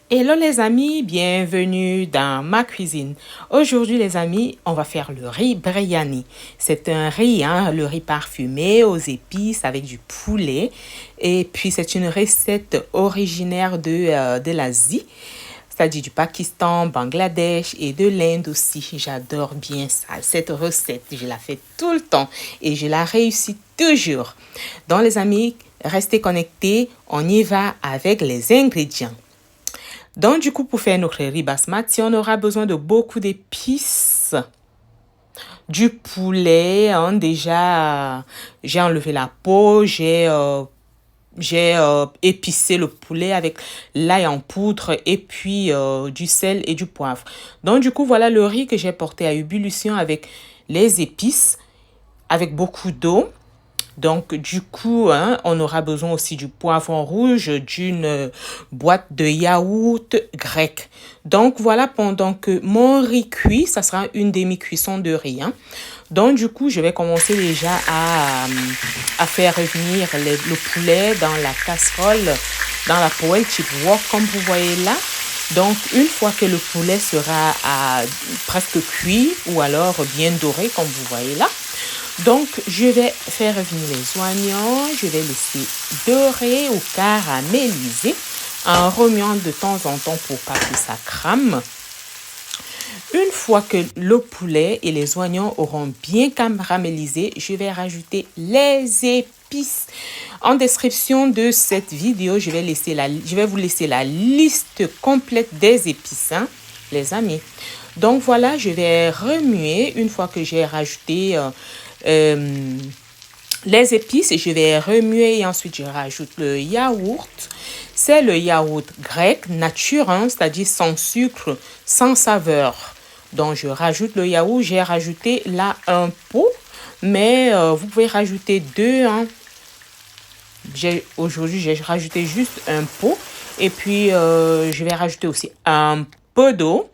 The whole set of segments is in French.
Hello les amis, bienvenue dans ma cuisine. Aujourd'hui les amis, on va faire le riz biryani. C'est un riz, le riz parfumé aux épices avec du poulet. Et puis c'est une recette originaire de l'Asie, c'est-à-dire du Pakistan, Bangladesh et de l'Inde aussi. J'adore bien ça, cette recette. Je la fais tout le temps et je la réussis toujours. Donc les amis, restez connectés, on y va avec les ingrédients. Donc, du coup, pour faire notre riz basmati, on aura besoin de beaucoup d'épices. Du poulet, déjà, j'ai enlevé la peau, j'ai épicé le poulet avec l'ail en poudre et puis du sel et du poivre. Donc, du coup, voilà le riz que j'ai porté à ébullition avec les épices, avec beaucoup d'eau. Donc, du coup, on aura besoin aussi du poivron rouge, d'une boîte de yaourt grec. Donc, voilà, pendant que mon riz cuit, ça sera une demi-cuisson de riz. Donc, du coup, je vais commencer déjà à faire revenir le poulet dans la casserole, dans la poêle type wok, comme vous voyez là. Donc, une fois que le poulet sera presque cuit ou alors bien doré, comme vous voyez là, donc, je vais faire revenir les oignons, je vais laisser dorer ou caraméliser en remuant de temps en temps pour pas que ça crame. Une fois que le poulet et les oignons auront bien caramélisé, je vais rajouter les épices. En description de cette vidéo, je vais vous laisser la liste complète des épices, les amis. Donc voilà, je vais remuer une fois que j'ai rajouté les épices. Je vais remuer et ensuite je rajoute le yaourt. C'est le yaourt grec nature, c'est-à-dire sans sucre, sans saveur. Donc je rajoute le yaourt. J'ai rajouté là un pot, mais vous pouvez rajouter deux. Aujourd'hui, j'ai rajouté juste un pot. Et puis, je vais rajouter aussi un peu d'eau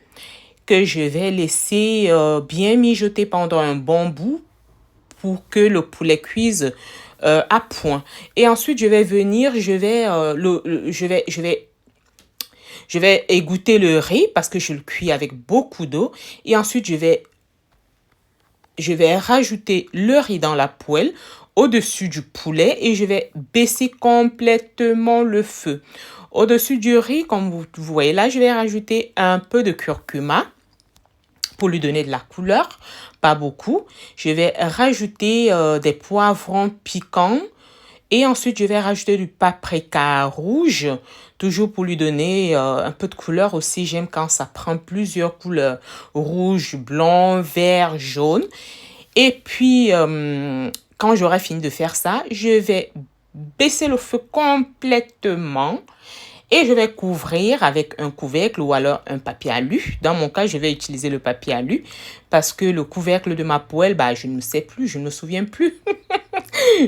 que je vais laisser bien mijoter pendant un bon bout pour que le poulet cuise à point. Et ensuite, je vais venir, je vais égoutter le riz parce que je le cuis avec beaucoup d'eau. Et ensuite, je vais rajouter le riz dans la poêle au-dessus du poulet et je vais baisser complètement le feu. Au-dessus du riz, comme vous voyez là, je vais rajouter un peu de curcuma pour lui donner de la couleur, pas beaucoup. Je vais rajouter des poivrons piquants et ensuite je vais rajouter du paprika rouge, toujours pour lui donner un peu de couleur aussi. J'aime quand ça prend plusieurs couleurs, rouge, blanc, vert, jaune. Et puis, quand j'aurai fini de faire ça, je vais baisser le feu complètement et je vais couvrir avec un couvercle ou alors un papier alu. Dans mon cas, je vais utiliser le papier alu parce que le couvercle de ma poêle, je ne sais plus, je ne me souviens plus.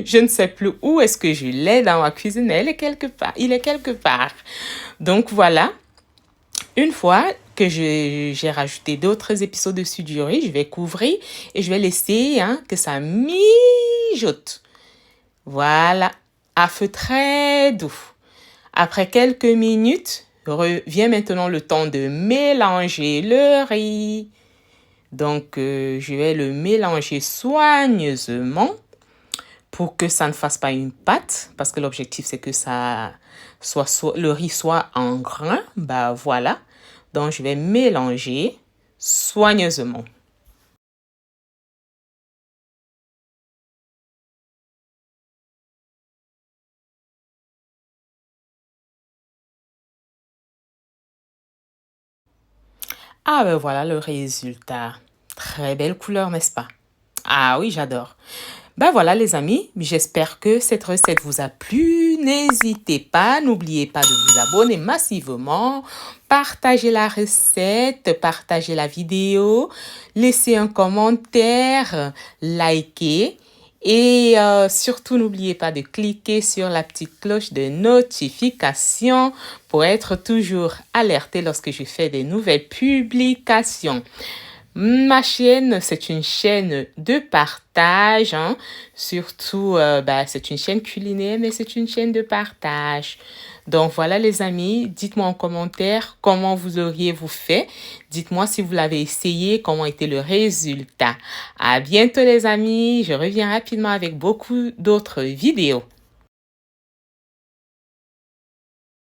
Je ne sais plus où est-ce que je l'ai dans ma cuisine, mais elle est quelque part. Il est quelque part. Donc voilà. Une fois que j'ai rajouté d'autres épices dessus du riz, je vais couvrir et je vais laisser que ça mijote. Voilà, à feu très doux. Après quelques minutes, vient maintenant le temps de mélanger le riz. Donc, je vais le mélanger soigneusement pour que ça ne fasse pas une pâte, parce que l'objectif, c'est que le riz soit en grain. Voilà. Donc, je vais mélanger soigneusement. Ah ben voilà le résultat. Très belle couleur, n'est-ce pas? Ah oui, j'adore. Ben voilà les amis, j'espère que cette recette vous a plu. N'hésitez pas, n'oubliez pas de vous abonner massivement, partagez la recette, partagez la vidéo, laissez un commentaire, likez et surtout n'oubliez pas de cliquer sur la petite cloche de notification pour être toujours alerté lorsque je fais des nouvelles publications. Ma chaîne, c'est une chaîne de partage, hein. Surtout, c'est une chaîne culinaire, mais c'est une chaîne de partage. Donc voilà les amis, dites-moi en commentaire comment vous auriez-vous fait. Dites-moi si vous l'avez essayé, comment était le résultat. À bientôt les amis, je reviens rapidement avec beaucoup d'autres vidéos.